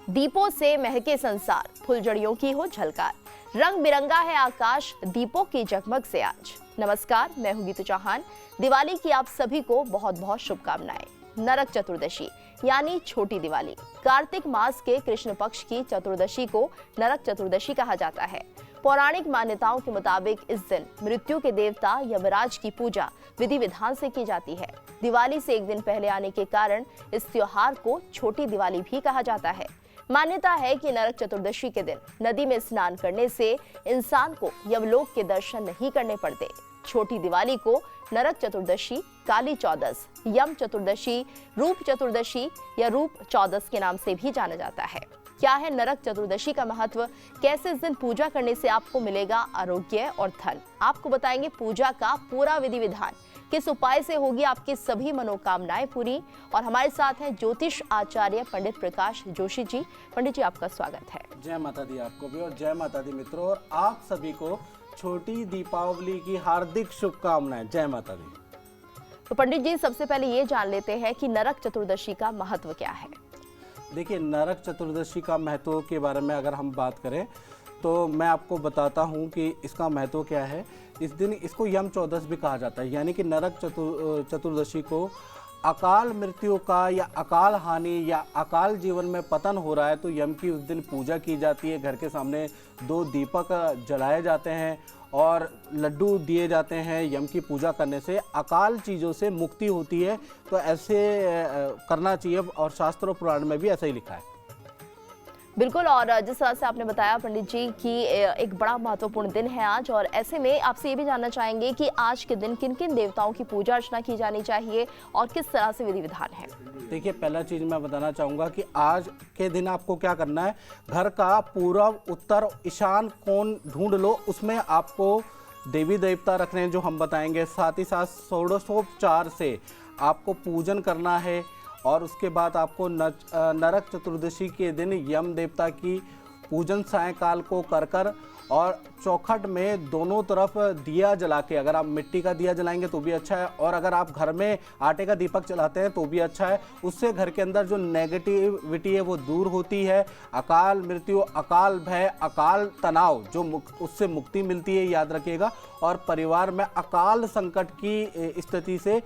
दीपों से महके संसार, फुलझड़ियों की हो झलकार, रंग बिरंगा है आकाश दीपों की जगमग से आज। नमस्कार, मैं हूं गीतू चौहान। दिवाली की आप सभी को बहुत बहुत शुभकामनाएं। नरक चतुर्दशी यानी छोटी दिवाली, कार्तिक मास के कृष्ण पक्ष की चतुर्दशी को नरक चतुर्दशी कहा जाता है। पौराणिक मान्यताओं के मुताबिक इस दिन मृत्यु के देवता यमराज की पूजा विधि विधान से की जाती है। दिवाली से एक दिन पहले आने के कारण इस त्योहार को छोटी दिवाली भी कहा जाता है। मान्यता है कि नरक चतुर्दशी के दिन नदी में स्नान करने से इंसान को यमलोक के दर्शन नहीं करने पड़ते। छोटी दिवाली को नरक चतुर्दशी, काली चौदस, यम चतुर्दशी, रूप चतुर्दशी या रूप चौदस के नाम से भी जाना जाता है। क्या है नरक चतुर्दशी का महत्व, कैसे इस दिन पूजा करने से आपको मिलेगा आरोग्य और धन, आपको बताएंगे पूजा का पूरा विधि विधान, किस उपाय से होगी आपकी सभी मनोकामनाएं पूरी। और हमारे साथ हैं ज्योतिष आचार्य पंडित प्रकाश जोशी जी। पंडित जी, आपका स्वागत है। जय माता दी आपको भी, और जय माता दी मित्रों, और आप सभी को छोटी दीपावली की हार्दिक शुभकामनाएं। जय माता दी। तो पंडित जी, सबसे पहले ये जान लेते हैं कि नरक चतुर्दशी का महत्व क्या है। देखिए, नरक चतुर्दशी का महत्व के बारे में अगर हम बात करें तो मैं आपको बताता हूं कि इसका महत्व क्या है। इस दिन इसको यम चौदस भी कहा जाता है, यानी कि नरक चतुर्दशी को अकाल मृत्यु का या अकाल हानि या अकाल जीवन में पतन हो रहा है तो यम की उस दिन पूजा की जाती है। घर के सामने 2 दीपक जलाए जाते हैं और लड्डू दिए जाते हैं। यम की पूजा करने से अकाल चीज़ों से मुक्ति होती है, तो ऐसे करना चाहिए और शास्त्रों पुराण में भी ऐसा ही लिखा है। बिल्कुल, और जिस तरह से आपने बताया पंडित जी कि एक बड़ा महत्वपूर्ण दिन है आज, और ऐसे में आपसे ये भी जानना चाहेंगे कि आज के दिन किन किन देवताओं की पूजा अर्चना की जानी चाहिए और किस तरह से विधि विधान है। देखिए, पहला चीज़ मैं बताना चाहूँगा कि आज के दिन आपको क्या करना है, घर का पूर्व, उत्तर, ईशान कोण ढूंढ लो, उसमें आपको देवी देवता रखने हैं जो हम बताएंगे। साथ ही साथ षोडशोपचार से आपको पूजन करना है, और उसके बाद आपको नरक चतुर्दशी के दिन यम देवता की पूजन सायंकाल को कर और चौखट में दोनों तरफ दिया जला के, अगर आप मिट्टी का दिया जलाएंगे तो भी अच्छा है, और अगर आप घर में आटे का दीपक जलाते हैं तो भी अच्छा है। उससे घर के अंदर जो नेगेटिविटी है वो दूर होती है। अकाल मृत्यु, अकाल भय, अकाल तनाव जो उससे मुक्ति मिलती है, याद रखिएगा। और परिवार में अकाल संकट की स्थिति से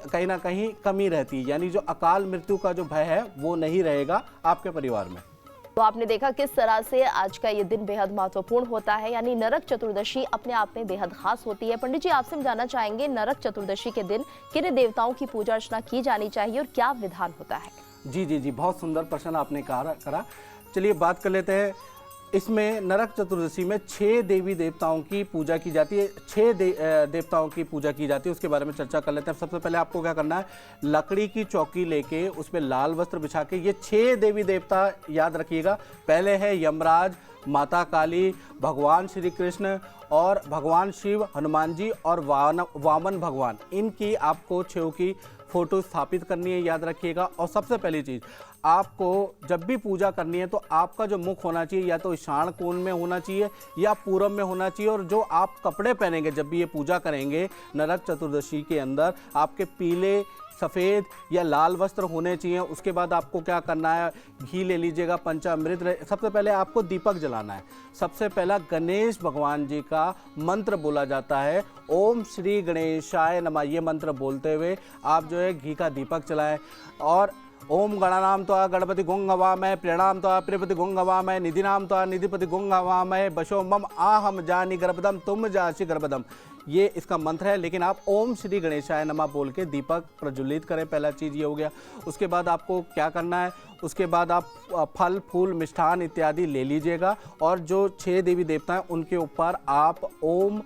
कहीं ना कहीं कमी रहती है, यानी जो अकाल मृत्यु का जो भय है वो नहीं रहेगा आपके परिवार में। तो आपने देखा किस तरह से आज का ये दिन बेहद महत्वपूर्ण होता है, यानी नरक चतुर्दशी अपने आप में बेहद खास होती है। पंडित जी, आपसे हम जानना चाहेंगे नरक चतुर्दशी के दिन किन देवताओं की पूजा अर्चना की जानी चाहिए और क्या विधान होता है। जी, बहुत सुंदर प्रश्न आपने करा। चलिए बात कर लेते हैं। इसमें नरक चतुर्दशी में 6 देवी देवताओं की पूजा की जाती है। 6 देवताओं की पूजा की जाती है, उसके बारे में चर्चा कर लेते हैं। सबसे पहले आपको क्या करना है, लकड़ी की चौकी लेके उस पर लाल वस्त्र बिछा के ये 6 देवी देवता याद रखिएगा। पहले है यमराज, माता काली, भगवान श्री कृष्ण और भगवान शिव, हनुमान जी और वामन भगवान। इनकी आपको 6 की फोटो स्थापित करनी है, याद रखिएगा। और सबसे पहली चीज़, आपको जब भी पूजा करनी है तो आपका जो मुख होना चाहिए या तो ईशान कोण में होना चाहिए या पूरब में होना चाहिए। और जो आप कपड़े पहनेंगे जब भी ये पूजा करेंगे नरक चतुर्दशी के अंदर, आपके पीले, सफ़ेद या लाल वस्त्र होने चाहिए। उसके बाद आपको क्या करना है, घी ले लीजिएगा, पंचामृत। सबसे पहले आपको दीपक जलाना है। सबसे पहला गणेश भगवान जी का मंत्र बोला जाता है, ओम श्री गणेशाय नमः। ये मंत्र बोलते हुए आप जो है घी का दीपक जलाएं। और ओम गणानाम त्वा गणपति गुं हवामहे, प्रणाम त्वा प्रियपति गुं हवामहे, निधिनाम त्वा निधिपति गुं हवामहे, बशो मम आहम जानी गर्भदम तुम जासी गर्भदम। ये इसका मंत्र है, लेकिन आप ओम श्री गणेशाय नमः बोल के दीपक प्रज्वलित करें। पहला चीज़ ये हो गया। उसके बाद आपको क्या करना है, उसके बाद आप फल फूल मिष्ठान इत्यादि ले लीजिएगा, और जो 6 देवी देवता हैं उनके ऊपर आप ओम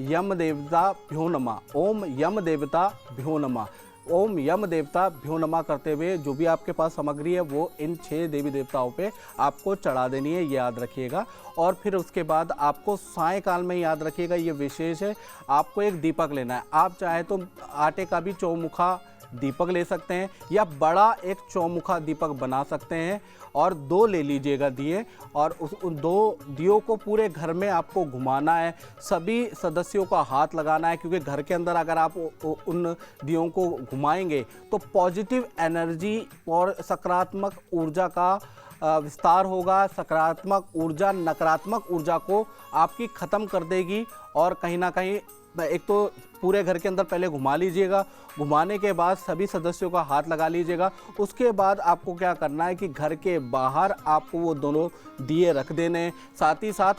यम देवता भ्यो नमः, ओम यम देवता भ्यो नमः, ओम यम देवता भ्यो नमः करते हुए जो भी आपके पास सामग्री है वो इन 6 देवी देवताओं पे आपको चढ़ा देनी है, याद रखिएगा। और फिर उसके बाद आपको सायंकाल में, याद रखिएगा ये विशेष है, आपको एक दीपक लेना है। आप चाहे तो आटे का भी चौमुखा दीपक ले सकते हैं या बड़ा एक चौमुखा दीपक बना सकते हैं और 2 ले लीजिएगा दिए, और उन 2 दियों को पूरे घर में आपको घुमाना है, सभी सदस्यों का हाथ लगाना है, क्योंकि घर के अंदर अगर आप उन दियों को घुमाएंगे तो पॉजिटिव एनर्जी और सकारात्मक ऊर्जा का विस्तार होगा। सकारात्मक ऊर्जा नकारात्मक ऊर्जा को आपकी ख़त्म कर देगी, और कहीं ना कहीं एक तो पूरे घर के अंदर पहले घुमा लीजिएगा, घुमाने के बाद सभी सदस्यों का हाथ लगा लीजिएगा। उसके बाद आपको क्या करना है कि घर के बाहर आपको वो दोनों दिए रख देने, साथ ही साथ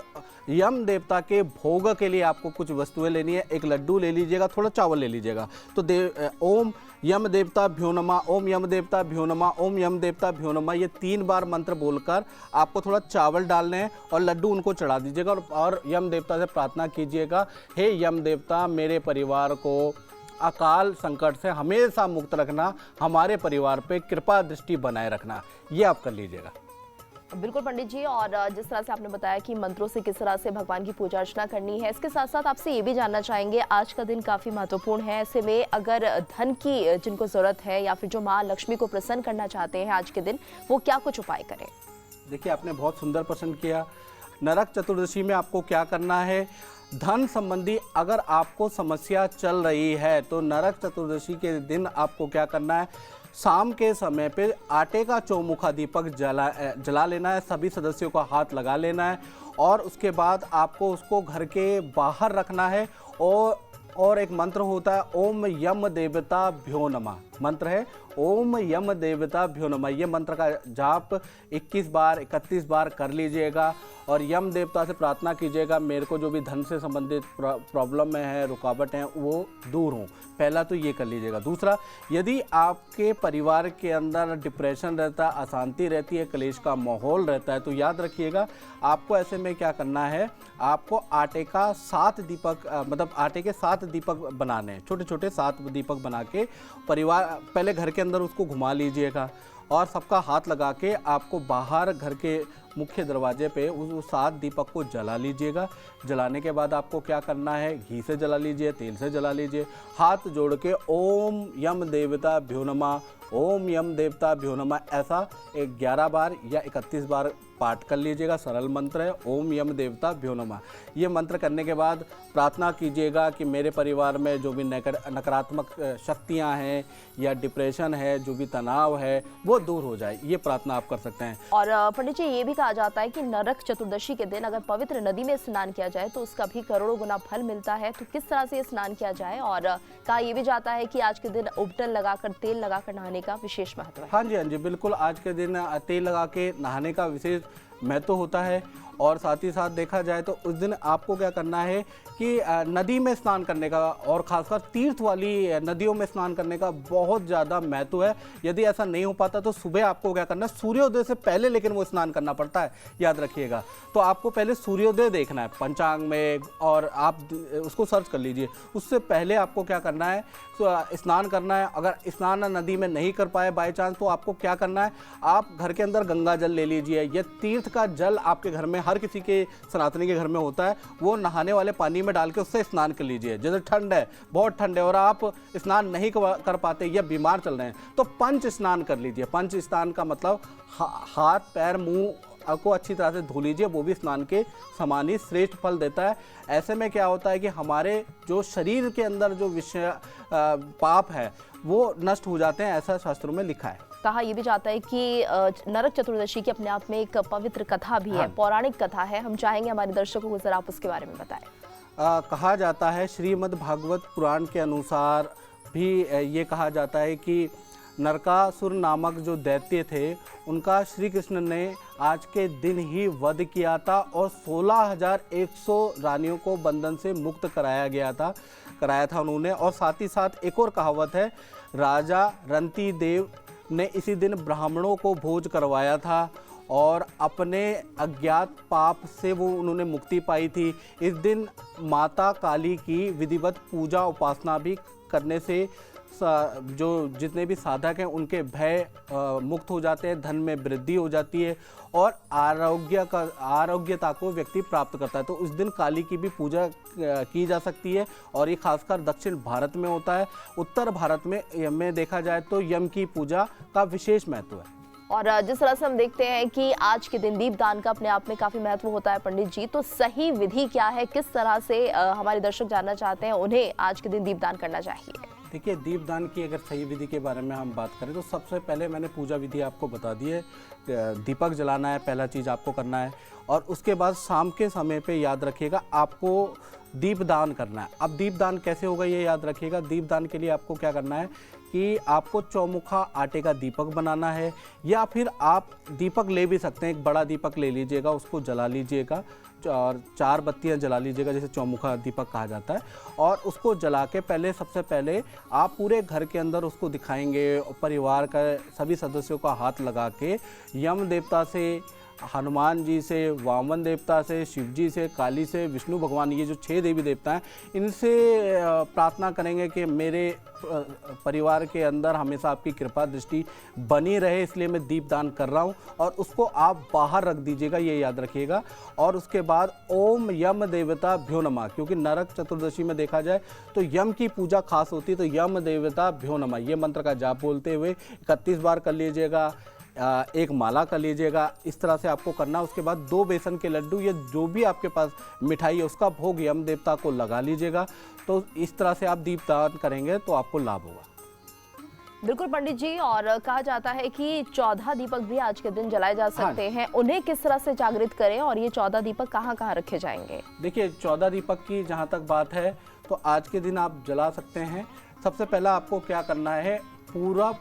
यम देवता के भोग के लिए आपको कुछ वस्तुएं लेनी है। एक लड्डू ले लीजिएगा, थोड़ा चावल ले लीजिएगा। तो ओम यम देवता भ्यो नमः, ओम यम देवता भ्यो नमः, ओम यम देवता भ्यो नमः, ये 3 बार मंत्र बोलकर आपको थोड़ा चावल डालने हैं और लड्डू उनको चढ़ा दीजिएगा, और यम देवता से प्रार्थना कीजिएगा, हे यम देवता मेरे परिवार को अकाल संकट से हमेशा मुक्त रखना, हमारे परिवार पे कृपा दृष्टि बनाए रखना। ये आप कर लीजिएगा। बिल्कुल पंडित जी, और जिस तरह से आपने बताया कि मंत्रों से किस तरह से भगवान की पूजा अर्चना करनी है, इसके साथ साथ आपसे ये भी जानना चाहेंगे, आज का दिन काफ़ी महत्वपूर्ण है। ऐसे में अगर धन की जिनको ज़रूरत है या फिर जो माँ लक्ष्मी को प्रसन्न करना चाहते हैं आज के दिन, वो क्या कुछ उपाय करें? देखिए, आपने बहुत सुंदर प्रश्न किया। नरक चतुर्दशी में आपको क्या करना है? धन संबंधी अगर आपको समस्या चल रही है तो नरक चतुर्दशी के दिन आपको क्या करना है? शाम के समय पे आटे का चौमुखा दीपक जला लेना है, सभी सदस्यों का हाथ लगा लेना है, और उसके बाद आपको उसको घर के बाहर रखना है। और एक मंत्र होता है ओम यम देवता भ्यो नमः, मंत्र है ओम यम देवता भ्यो नमः। ये मंत्र का जाप 21 बार 31 बार कर लीजिएगा, और यम देवता से प्रार्थना कीजिएगा मेरे को जो भी धन से संबंधित प्रॉब्लम में है, रुकावट है, वो दूर हों। पहला तो ये कर लीजिएगा। दूसरा, यदि आपके परिवार के अंदर डिप्रेशन रहता है, अशांति रहती है, क्लेश का माहौल रहता है, तो याद रखिएगा आपको ऐसे में क्या करना है, आपको आटे का 7 दीपक मतलब आटे के 7 दीपक बनाने हैं, छोटे छोटे 7 दीपक बना के परिवार पहले घर के अंदर उसको घुमा लीजिएगा, और सबका हाथ लगा के आपको बाहर घर के मुख्य दरवाजे पे उस 7 दीपक को जला लीजिएगा। जलाने के बाद आपको क्या करना है, घी से जला लीजिए, तेल से जला लीजिए, हाथ जोड़ के ओम यम देवता भ्यो नमः, ओम यम देवता भ्यो नमः, ऐसा 11 बार या 31 बार पाठ कर लीजिएगा। सरल मंत्र है ओम यम देवता भ्यो नमः। ये मंत्र करने के बाद प्रार्थना कीजिएगा कि मेरे परिवार में जो भी नकारात्मक शक्तियाँ हैं या डिप्रेशन है, जो भी तनाव है, वो दूर हो जाए। ये प्रार्थना आप कर सकते हैं। और पंडित जी, ये भी कहा जाता है कि नरक चतुर्दशी के दिन अगर पवित्र नदी में स्नान किया जाए तो उसका भी करोड़ों गुना फल मिलता है। तो किस तरह से स्नान किया जाए? और कहा ये भी जाता है कि आज के दिन उबटन लगाकर, तेल लगाकर नहाने का विशेष महत्व है। हाँ जी, बिल्कुल। आज के दिन तेल लगा के नहाने का विशेष महत्व होता है, और साथ ही साथ देखा जाए तो उस दिन आपको क्या करना है कि नदी में स्नान करने का, और खासकर तीर्थ वाली नदियों में स्नान करने का बहुत ज़्यादा महत्व है। यदि ऐसा नहीं हो पाता तो सुबह आपको क्या करना है, सूर्योदय से पहले लेकिन वो स्नान करना पड़ता है, याद रखिएगा। तो आपको पहले सूर्योदय देखना है पंचांग में, और आप उसको सर्च कर लीजिए। उससे पहले आपको क्या करना है, स्नान करना है। अगर स्नान नदी में नहीं कर पाए बाई चांस, तो आपको क्या करना है, आप घर के अंदर गंगा जल ले लीजिए। यह तीर्थ का जल आपके घर में, हर किसी के सनातनी के घर में होता है, वो नहाने वाले पानी में डाल के उससे स्नान कर लीजिए। जैसे ठंड है, बहुत ठंड है, और आप स्नान नहीं कर पाते या बीमार चल रहे हैं, तो पंच स्नान कर लीजिए। पंच स्नान का मतलब हाथ पैर मुंह को अच्छी तरह से धो लीजिए, वो भी स्नान के समान ही श्रेष्ठ फल देता है। ऐसे में क्या होता है कि हमारे जो शरीर के अंदर जो विषय पाप है वो नष्ट हो जाते हैं, ऐसा शास्त्रों में लिखा है। कहा यह भी जाता है कि नरक चतुर्दशी की अपने आप में एक पवित्र कथा भी है, पौराणिक कथा है। हम चाहेंगे हमारे दर्शकों को जरा आप उसके बारे में बताएं। कहा जाता है, श्रीमद् भागवत पुराण के अनुसार भी ये कहा जाता है कि नरकासुर नामक जो दैत्य थे, उनका श्री कृष्ण ने आज के दिन ही वध किया था, और 16,100 रानियों को बंधन से मुक्त कराया था उन्होंने। और साथ ही साथ एक और कहावत है, राजा रंती देव ने इसी दिन ब्राह्मणों को भोज करवाया था, और अपने अज्ञात पाप से वो उन्होंने मुक्ति पाई थी। इस दिन माता काली की विधिवत पूजा उपासना भी करने से जो जितने भी साधक हैं उनके भय मुक्त हो जाते हैं, धन में वृद्धि हो जाती है और आरोग्यता को व्यक्ति प्राप्त करता है। तो उस दिन काली की भी पूजा की जा सकती है और ये खासकर दक्षिण भारत में होता है। उत्तर भारत में देखा जाए तो यम की पूजा का विशेष महत्व है। और जिस तरह से हम देखते हैं कि आज के दिन दीपदान का अपने आप में काफी महत्व होता है पंडित जी, तो सही विधि क्या है, किस तरह से हमारे दर्शक जानना चाहते हैं उन्हें आज के दिन दीपदान करना चाहिए? देखिए, दीपदान की अगर सही विधि के बारे में हम बात करें तो सबसे पहले मैंने पूजा विधि आपको बता दी है। दीपक जलाना है, पहला चीज़ आपको करना है और उसके बाद शाम के समय पे याद रखिएगा आपको दीपदान करना है। अब दीपदान कैसे होगा ये याद रखिएगा। दीपदान के लिए आपको क्या करना है कि आपको चौमुखा आटे का दीपक बनाना है या फिर आप दीपक ले भी सकते हैं। एक बड़ा दीपक ले लीजिएगा, उसको जला लीजिएगा और 4 बत्तियां जला लीजिएगा, जैसे चौमुखा दीपक कहा जाता है। और उसको जला के पहले सबसे पहले आप पूरे घर के अंदर उसको दिखाएंगे, परिवार का सभी सदस्यों का हाथ लगा के यम देवता से, हनुमान जी से, वामन देवता से, शिव जी से, काली से, विष्णु भगवान, ये जो 6 देवी देवता हैं, इनसे प्रार्थना करेंगे कि मेरे परिवार के अंदर हमेशा आपकी कृपा दृष्टि बनी रहे, इसलिए मैं दीपदान कर रहा हूँ। और उसको आप बाहर रख दीजिएगा, ये याद रखिएगा। और उसके बाद ओम यम देवता भ्यो नमः, क्योंकि नरक चतुर्दशी में देखा जाए तो यम की पूजा खास होती है, तो यम देवता भ्यो नमः ये मंत्र का जाप बोलते हुए 31 बार कर लीजिएगा। एक माला कर लीजिएगा, इस तरह से आपको करना। उसके बाद 2 बेसन के लड्डू या जो भी आपके पास मिठाई है उसका भोग यम देवता को लगा लीजिएगा। तो इस तरह से आप दीपदान करेंगे तो आपको लाभ होगा। बिल्कुल पंडित जी, और कहा जाता है कि 14 दीपक भी आज के दिन जलाए जा सकते हैं, उन्हें किस तरह से जागृत करें और ये 14 दीपक कहाँ कहाँ रखे जाएंगे? देखिए, 14 दीपक की जहाँ तक बात है तो आज के दिन आप जला सकते हैं। सबसे पहला आपको क्या करना है, पूरा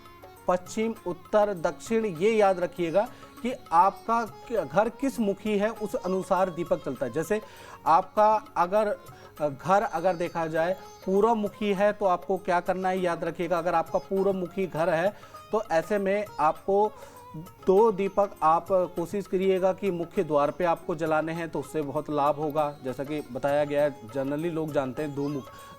पश्चिम उत्तर दक्षिण ये याद रखिएगा कि आपका घर किस मुखी है उस अनुसार दीपक चलता है। जैसे आपका अगर देखा जाए पूर्व मुखी है तो आपको क्या करना है याद रखिएगा। अगर आपका पूर्व मुखी घर है तो ऐसे में आपको 2 दीपक आप कोशिश करिएगा कि मुख्य द्वार पे आपको जलाने हैं, तो उससे बहुत लाभ होगा। जैसा कि बताया गया है, जनरली लोग जानते हैं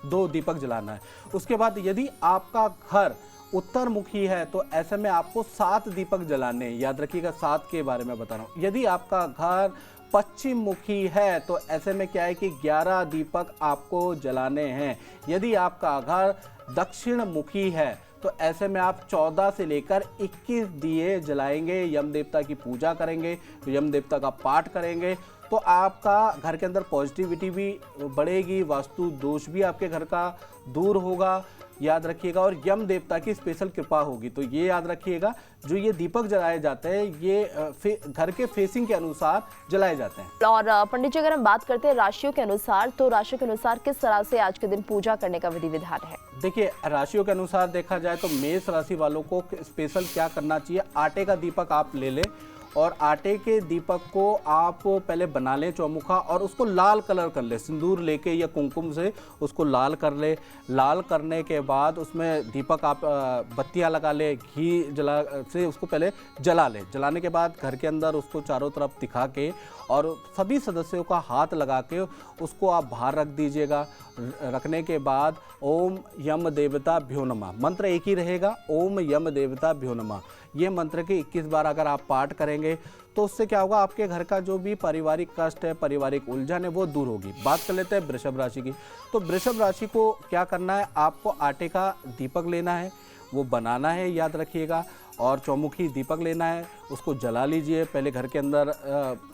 2 दीपक जलाना है। उसके बाद यदि आपका घर उत्तर मुखी है तो ऐसे में आपको 7 दीपक जलाने हैं, याद रखिएगा 7 के बारे में बता रहा हूँ। यदि आपका घर पश्चिम मुखी है तो ऐसे में क्या है कि 11 दीपक आपको जलाने हैं। यदि आपका घर दक्षिण मुखी है तो ऐसे में आप 14 से लेकर 21 दिए जलाएंगे, यम देवता की पूजा करेंगे, यम देवता का पाठ करेंगे, तो आपका घर के अंदर पॉजिटिविटी भी बढ़ेगी, वास्तु दोष भी आपके घर का दूर होगा, याद रखिएगा। और यम देवता की स्पेशल कृपा होगी। तो ये याद रखिएगा, जो ये दीपक जलाए जाते हैं ये घर के फेसिंग के अनुसार जलाए जाते हैं। और पंडित जी, अगर हम बात करते हैं राशियों के अनुसार, तो राशियों के अनुसार किस तरह से आज के दिन पूजा करने का विधि विधान है? देखिए, राशियों के अनुसार देखा जाए तो मेष राशि वालों को स्पेशल क्या करना चाहिए, आटे का दीपक आप ले लें और आटे के दीपक को आप पहले बना लें चौमुखा और उसको लाल कलर कर ले, सिंदूर लेके या कुमकुम से उसको लाल कर ले। लाल करने के बाद उसमें दीपक आप बत्तियां लगा ले, घी जला से उसको पहले जला ले। जलाने के बाद घर के अंदर उसको चारों तरफ दिखा के और सभी सदस्यों का हाथ लगा के उसको आप बाहर रख दीजिएगा। रखने के बाद ओम यम देवता भ्यो नमः मंत्र एक ही रहेगा, ओम यम देवता भ्यो नमः। ये मंत्र के 21 बार अगर आप पाठ करेंगे तो उससे क्या होगा, आपके घर का जो भी पारिवारिक कष्ट है, पारिवारिक उलझन है, वो दूर होगी। बात कर लेते हैं वृषभ राशि की। तो वृषभ राशि को क्या करना है, आपको आटे का दीपक लेना है, वो बनाना है, याद रखिएगा। और चौमुखी दीपक लेना है, उसको जला लीजिए, पहले घर के अंदर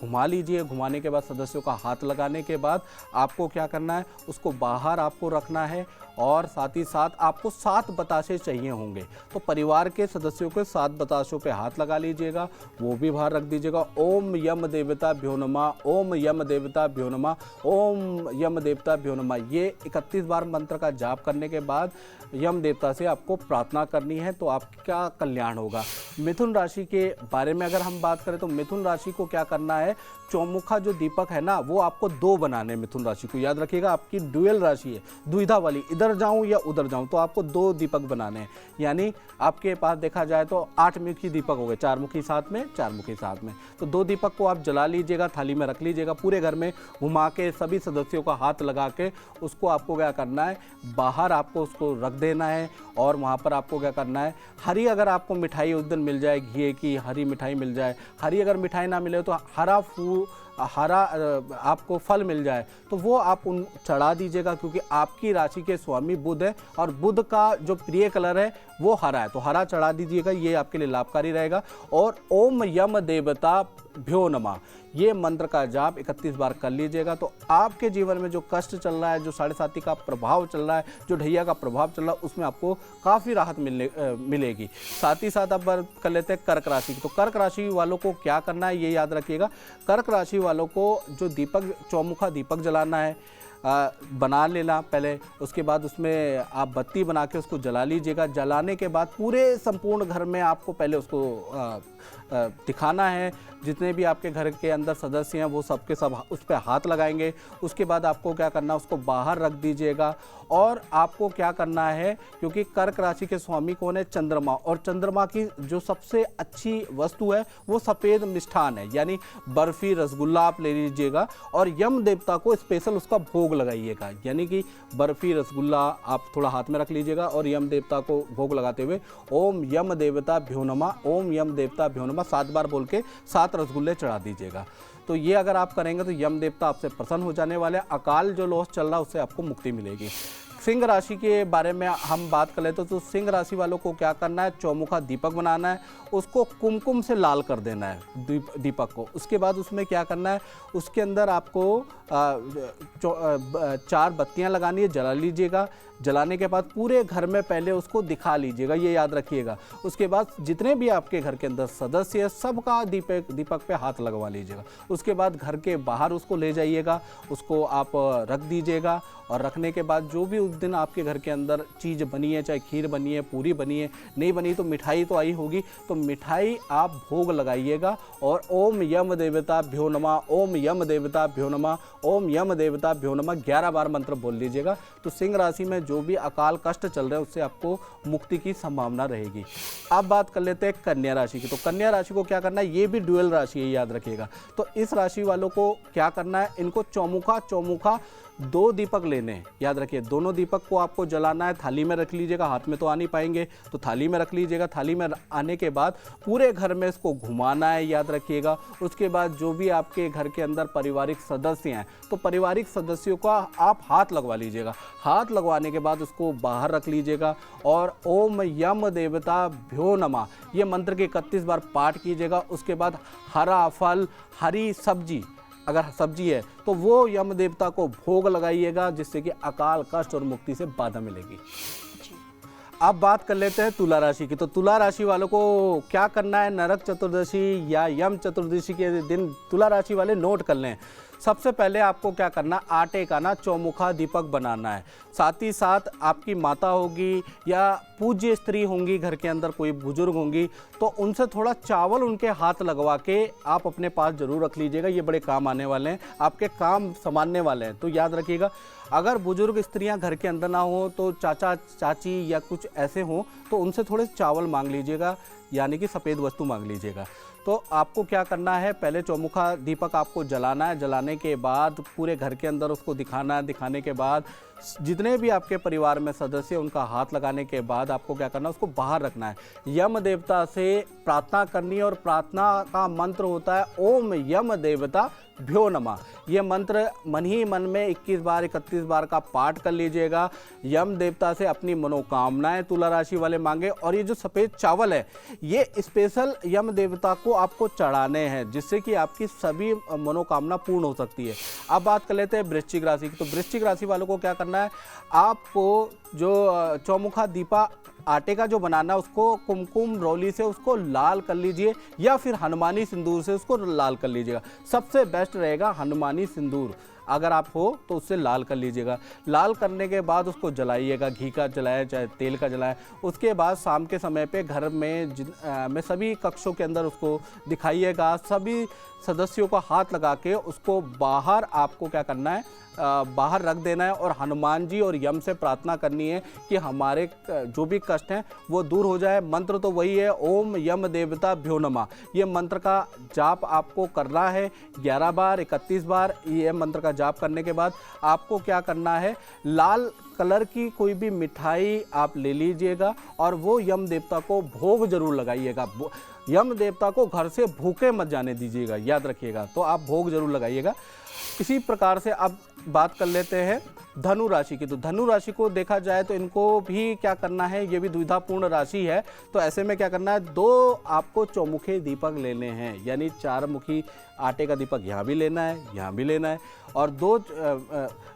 घुमा लीजिए। घुमाने के बाद सदस्यों का हाथ लगाने के बाद आपको क्या करना है, उसको बाहर आपको रखना है। और साथ ही साथ आपको 7 बताशे चाहिए होंगे, तो परिवार के सदस्यों के 7 बताशों पे हाथ लगा लीजिएगा, वो भी बाहर रख दीजिएगा। ओम यम देवता भ्यो नमः, ओम यम देवता भ्यो नमः, ओम यम देवता भ्यो नमः। ये 31 बार मंत्र का जाप करने के बाद यम देवता से आपको प्रार्थना करनी है, तो आपका कल्याण होगा। मिथुन राशि के बारे में अगर हम बात करें तो मिथुन राशि को क्या करना है, चौमुखा जो दीपक है ना, वो आपको 2 बनाने हैं। मिथुन राशि को याद रखिएगा, आपकी ड्यूअल राशि है, द्विधा वाली, इधर इधर जाऊं या उधर जाऊं, तो आपको 2 दीपक बनाने हैं। यानी आपके पास देखा जाए तो 8 मुखी दीपक हो गए, 4 मुखी साथ में, 4 मुखी साथ में। तो 2 दीपक को आप जला लीजिएगा, थाली में रख लीजिएगा, पूरे घर में घुमा के सभी सदस्यों का हाथ लगा के उसको आपको क्या करना है, बाहर आपको उसको रख देना है। और वहाँ पर आपको क्या करना है, हरी अगर आपको मिठाई उस दिन मिल जाए, घी की हरी मिठाई मिल जाए, हरी अगर मिठाई ना मिले तो हरा आपको फल मिल जाए, तो वो आप उन चढ़ा दीजिएगा, क्योंकि आपकी राशि के स्वामी बुध है और बुध का जो प्रिय कलर है वो हरा है, तो हरा चढ़ा दीजिएगा, ये आपके लिए लाभकारी रहेगा। और ओम यम देवता भ्यो नमः, ये मंत्र का जाप 31 बार कर लीजिएगा, तो आपके जीवन में जो कष्ट चल रहा है, जो 7.5 का प्रभाव चल रहा है, जो ढैया का प्रभाव चल रहा है, उसमें आपको काफ़ी राहत मिलेगी। साथ ही साथ अब बात कर लेते हैं कर्क राशि की। तो कर्क राशि वालों को क्या करना है, ये याद रखिएगा। कर्क राशि वालों को जो दीपक, चौमुखा दीपक जलाना है, बना लेना पहले, उसके बाद उसमें आप बत्ती बना के उसको जला लीजिएगा। जलाने के बाद पूरे संपूर्ण घर में आपको पहले उसको दिखाना है। जितने भी आपके घर के अंदर सदस्य हैं वो सबके सब उस पर हाथ लगाएंगे। उसके बाद आपको क्या करना है, उसको बाहर रख दीजिएगा। और आपको क्या करना है, क्योंकि कर्क राशि के स्वामी कौन है, चंद्रमा, और चंद्रमा की जो सबसे अच्छी वस्तु है वो सफ़ेद मिष्ठान है, यानी बर्फ़ी, रसगुल्ला आप ले लीजिएगा और यम देवता को स्पेशल उसका भोग लगाइएगा। यानी कि बर्फ़ी, रसगुल्ला आप थोड़ा हाथ में रख लीजिएगा और यम देवता को भोग लगाते हुए ओम यम देवता भ्यो नमः, ओम यम देवता भ्यो नमः 7 बार बोल के 7 रसगुल्ले चढ़ा दीजिएगा। तो ये अगर आप करेंगे तो यम देवता आपसे प्रसन्न हो जाने वाले, अकाल जो लॉस चल रहा है उससे आपको मुक्ति मिलेगी। सिंह राशि के बारे में हम बात कर लेते तो सिंह राशि वालों को क्या करना है, चौमुखा दीपक बनाना है, उसको कुमकुम से लाल कर देना है दीपक को। उसके बाद उसमें क्या करना है, उसके अंदर आपको 4 बत्तियां लगानी है, जला लीजिएगा। जलाने के बाद पूरे घर में पहले उसको दिखा लीजिएगा, ये याद रखिएगा। उसके बाद जितने भी आपके घर के अंदर सदस्य है सबका दीपक पे हाथ लगवा लीजिएगा। उसके बाद घर के बाहर उसको ले जाइएगा, उसको आप रख दीजिएगा। और रखने के बाद जो भी उस दिन आपके घर के अंदर चीज़ बनी है, चाहे खीर बनी है, पूरी बनी है, नहीं बनी तो मिठाई तो आई होगी, तो मिठाई आप भोग लगाइएगा। और ओम यम देवता भ्यो नमः, ओम यम देवता भ्यो नमः, ओम यम देवता भ्यो नमः 11 बार मंत्र बोल लीजिएगा। तो सिंह राशि में जो भी अकाल कष्ट चल रहे हैं उससे आपको मुक्ति की संभावना रहेगी। अब बात कर लेते हैं कन्या राशि की। तो कन्या राशि को क्या करना है, ये भी ड्यूअल राशि है, याद रखिएगा। तो इस राशि वालों को क्या करना है, इनको चौमुखा 2 दीपक लेने हैं, याद रखिए। दोनों दीपक को आपको जलाना है, थाली में रख लीजिएगा, हाथ में तो आ नहीं पाएंगे तो थाली में रख लीजिएगा। थाली में आने के बाद पूरे घर में इसको घुमाना है, याद रखिएगा। उसके बाद जो भी आपके घर के अंदर पारिवारिक सदस्य हैं तो पारिवारिक सदस्यों का आप हाथ लगवा लीजिएगा। हाथ लगवाने के बाद उसको बाहर रख लीजिएगा और ओम यम देवता भ्यो नमः ये मंत्र के 31 बार पाठ कीजिएगा। उसके बाद हरा फल, हरी सब्जी, अगर सब्जी है तो वो यम देवता को भोग लगाइएगा, जिससे कि अकाल कष्ट और मुक्ति से बाधा मिलेगी। अब बात कर लेते हैं तुला राशि की। तो तुला राशि वालों को क्या करना है, नरक चतुर्दशी या यम चतुर्दशी के दिन तुला राशि वाले नोट कर लें। सबसे पहले आपको क्या करना, आटे का ना चौमुखा दीपक बनाना है। साथ ही साथ आपकी माता होगी या पूज्य स्त्री होंगी, घर के अंदर कोई बुजुर्ग होंगी, तो उनसे थोड़ा चावल उनके हाथ लगवा के आप अपने पास जरूर रख लीजिएगा। ये बड़े काम आने वाले हैं, आपके काम संभालने वाले हैं, तो याद रखिएगा। अगर बुजुर्ग स्त्रियां घर के अंदर ना हो तो चाचा चाची या कुछ ऐसे हों तो उनसे थोड़े चावल मांग लीजिएगा, यानी कि सफ़ेद वस्तु मांग लीजिएगा। तो आपको क्या करना है, पहले चौमुखा दीपक आपको जलाना है। जलाने के बाद पूरे घर के अंदर उसको दिखाना है। दिखाने के बाद जितने भी आपके परिवार में सदस्य उनका हाथ लगाने के बाद आपको क्या करना है, उसको बाहर रखना है। यम देवता से प्रार्थना करनी है और प्रार्थना का मंत्र होता है ओम यम देवता भ्यो नमः। ये मंत्र मन ही मन में 21 बार 31 बार का पाठ कर लीजिएगा। यम देवता से अपनी मनोकामनाएं तुला राशि वाले मांगे। और ये जो सफ़ेद चावल है ये स्पेशल यम देवता को आपको चढ़ाने हैं, जिससे कि आपकी सभी मनोकामना पूर्ण हो सकती है। अब बात कर लेते हैं वृश्चिक राशि की। तो वृश्चिक राशि वालों को क्या करना है, आपको जो चौमुखा दीपा आटे का जो बनाना है उसको कुमकुम रोली से उसको लाल कर लीजिए या फिर हनुमानी सिंदूर से उसको लाल कर लीजिएगा। सबसे बेस्ट रहेगा हनुमानी सिंदूर। अगर आप हो तो उससे लाल कर लीजिएगा। लाल करने के बाद उसको जलाइएगा, घी का जलाए चाहे तेल का जलाए। उसके बाद शाम के समय पे घर में सभी कक्षों के अंदर उसको दिखाइएगा। सभी सदस्यों को हाथ लगा के उसको बाहर आपको क्या करना है, बाहर रख देना है और हनुमान जी और यम से प्रार्थना करनी है कि हमारे जो भी कष्ट हैं वो दूर हो जाए। मंत्र तो वही है, ओम यम देवता भ्यो नमः। ये मंत्र का जाप आपको करना है 11 बार 31 बार। ये मंत्र का जाप करने के बाद आपको क्या करना है, लाल कलर की कोई भी मिठाई आप ले लीजिएगा और वो यम देवता को भोग जरूर लगाइएगा। यम देवता को घर से भूखे मत जाने दीजिएगा, याद रखिएगा। तो आप भोग जरूर लगाइएगा। इसी प्रकार से अब बात कर लेते हैं धनु राशि की। तो धनु राशि को देखा जाए तो इनको भी क्या करना है, ये भी दुविधापूर्ण राशि है। तो ऐसे में क्या करना है, 2 आपको चौमुखे दीपक लेने हैं, यानी 4 मुखी आटे का दीपक यहाँ भी लेना है, यहाँ भी लेना है। और 2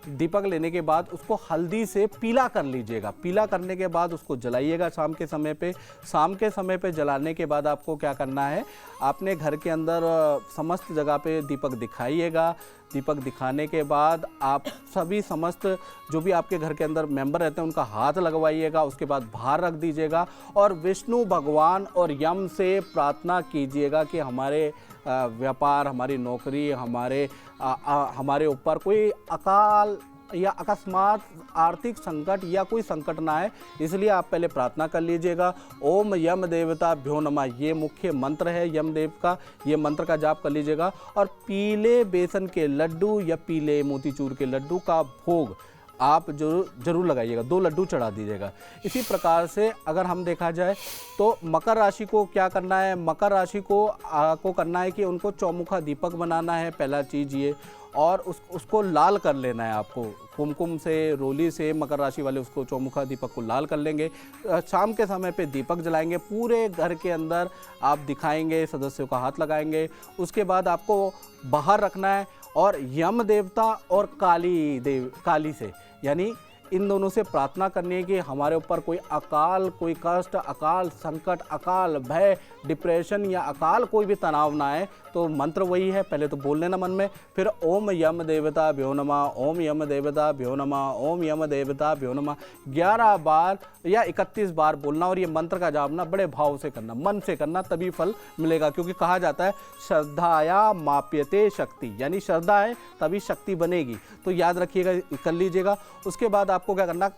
दीपक लेने के बाद उसको हल्दी से पीला कर लीजिएगा। पीला करने के बाद उसको जलाइएगा शाम के समय पे। शाम के समय पे जलाने के बाद आपको क्या करना है, अपने घर के अंदर समस्त जगह पे दीपक दिखाइएगा। दीपक दिखाने के बाद आप सभी समस्त जो भी आपके घर के अंदर मेंबर रहते हैं उनका हाथ लगवाइएगा। उसके बाद बाहर रख दीजिएगा और विष्णु भगवान और यम से प्रार्थना कीजिएगा कि हमारे व्यापार, हमारी नौकरी, हमारे ऊपर कोई अकाल या अकस्मात आर्थिक संकट या कोई संकट ना आए, इसलिए आप पहले प्रार्थना कर लीजिएगा। ओम यम देवता भ्यो नमः, ये मुख्य मंत्र है यम देव का। ये मंत्र का जाप कर लीजिएगा और पीले बेसन के लड्डू या पीले मोतीचूर के लड्डू का भोग आप जरूर लगाइएगा। 2 लड्डू चढ़ा दीजिएगा। इसी प्रकार से अगर हम देखा जाए तो मकर राशि को क्या करना है, मकर राशि को करना है कि उनको चौमुखा दीपक बनाना है, पहला चीज़ ये। और उसको लाल कर लेना है आपको कुमकुम से, रोली से। मकर राशि वाले उसको चौमुखा दीपक को लाल कर लेंगे। शाम के समय पे दीपक जलाएंगे, पूरे घर के अंदर आप दिखाएंगे, सदस्यों का हाथ लगाएंगे। उसके बाद आपको बाहर रखना है और यम देवता और काली से, यानी इन दोनों से प्रार्थना करनी है कि हमारे ऊपर कोई अकाल, कोई कष्ट, अकाल संकट, अकाल भय, डिप्रेशन या अकाल कोई भी तनाव ना आए। तो मंत्र वही है, पहले तो बोल लेना मन में, फिर ओम यम देवता भ्यो नमः, ओम यम देवता भ्यो नमः, ओम यम देवता भ्यो नमः 11 बार या 31 बार बोलना। और ये मंत्र का जाप ना बड़े भाव से करना, मन से करना, तभी फल मिलेगा। क्योंकि कहा जाता है श्रद्धाया माप्यते शक्ति, यानी श्रद्धा है तभी शक्ति बनेगी। तो याद रखिएगा, कर लीजिएगा। उसके बाद आपको क्या करना,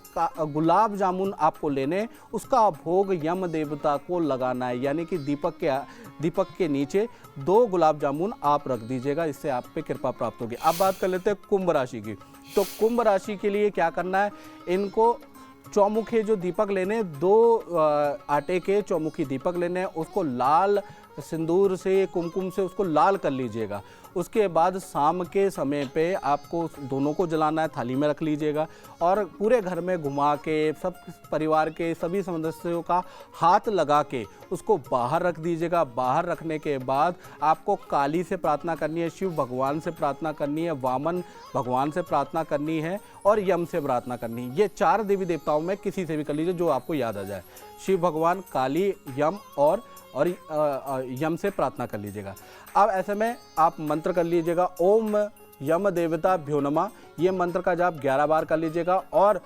गुलाब जामुन आपको लेने, उसका भोग यम देवता को लगाना है, यानी कि दीपक के नीचे 2 गुलाब जामुन आप रख दीजिएगा। इससे आप पे कृपा प्राप्त होगी। अब बात कर लेते हैं कुंभ राशि की। तो कुंभ राशि के लिए क्या करना है, इनको चौमुखे जो दीपक लेने, 2 आटे के चौमुखी दीपक लेने, उसको लाल सिंदूर से, कुमकुम से उसको लाल कर लीजिएगा। उसके बाद शाम के समय पे आपको दोनों को जलाना है, थाली में रख लीजिएगा और पूरे घर में घुमा के सब परिवार के सभी सदस्यों का हाथ लगा के उसको बाहर रख दीजिएगा। बाहर रखने के बाद आपको काली से प्रार्थना करनी है, शिव भगवान से प्रार्थना करनी है, वामन भगवान से प्रार्थना करनी है और यम से प्रार्थना करनी है। ये 4 देवी देवताओं में किसी से भी कर लीजिए जो आपको याद आ जाए। शिव भगवान, काली, यम और यम से प्रार्थना कर लीजिएगा। अब ऐसे में आप मंत्र कर लीजिएगा, ओम यम देवता भ्यो नमः। ये मंत्र का जाप 11 बार कर लीजिएगा और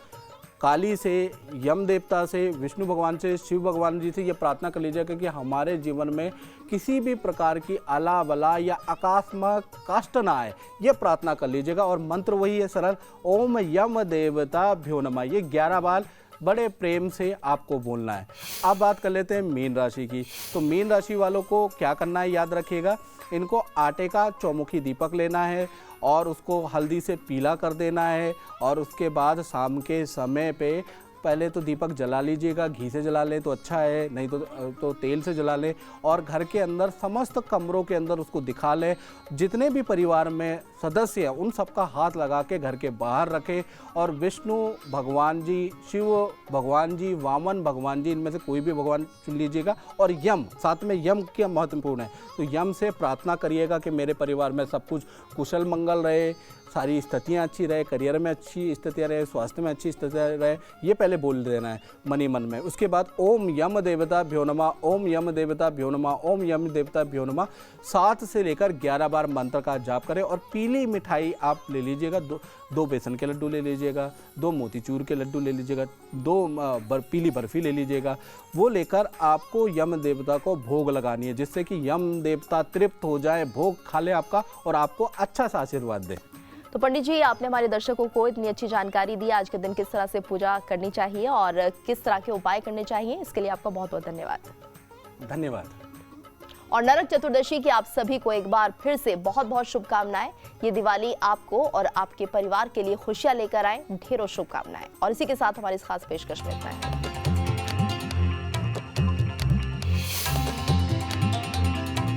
काली से, यम देवता से, विष्णु भगवान से, शिव भगवान जी से ये प्रार्थना कर लीजिएगा कि हमारे जीवन में किसी भी प्रकार की आला बला या अकस्मात कष्ट ना आए, ये प्रार्थना कर लीजिएगा। और मंत्र वही है सरल, ओम यम देवता भ्यो नमः। ये 11 बार बड़े प्रेम से आपको बोलना है। अब बात कर लेते हैं मीन राशि की। तो मीन राशि वालों को क्या करना है, याद रखिएगा, इनको आटे का चौमुखी दीपक लेना है और उसको हल्दी से पीला कर देना है। और उसके बाद शाम के समय पे पहले तो दीपक जला लीजिएगा, घी से जला लें तो अच्छा है, नहीं तो तेल से जला लें। और घर के अंदर समस्त कमरों के अंदर उसको दिखा लें। जितने भी परिवार में सदस्य हैं उन सबका हाथ लगा के घर के बाहर रखें और विष्णु भगवान जी, शिव भगवान जी, वामन भगवान जी, इनमें से कोई भी भगवान चुन लीजिएगा। और यम, साथ में यम क्या महत्वपूर्ण है, तो यम से प्रार्थना करिएगा कि मेरे परिवार में सब कुछ कुशल मंगल रहे, सारी स्थितियाँ अच्छी रहे, करियर में अच्छी स्थितियाँ रहे, स्वास्थ्य में अच्छी स्थितियाँ रहे, ये पहले बोल देना है मन ही मन में। उसके बाद ओम यम देवता भ्यो नमः, ओम यम देवता भ्यो नमः, ओम यम देवता भ्यो नमः 7 से लेकर 11 बार मंत्र का जाप करें। और पीली मिठाई आप ले लीजिएगा, दो बेसन के लड्डू ले लीजिएगा, 2 मोतीचूर के लड्डू ले लीजिएगा, 2 पीली बर्फी ले लीजिएगा। वो लेकर आपको यम देवता को भोग लगानी है, जिससे कि यम देवता तृप्त हो जाए, भोग खा ले आपका और आपको अच्छा सा आशीर्वाद दे। तो पंडित जी, आपने हमारे दर्शकों को इतनी अच्छी जानकारी दी। आज के दिन किस तरह से पूजा करनी चाहिए और किस तरह के उपाय करने चाहिए, इसके लिए आपका बहुत बहुत धन्यवाद। धन्यवाद। और नरक चतुर्दशी की आप सभी को एक बार फिर से बहुत बहुत शुभकामनाएं। ये दिवाली आपको और आपके परिवार के लिए खुशियां लेकर आए, ढेरों शुभकामनाएं। और इसी के साथ हमारी इस खास पेशकश में इतना है।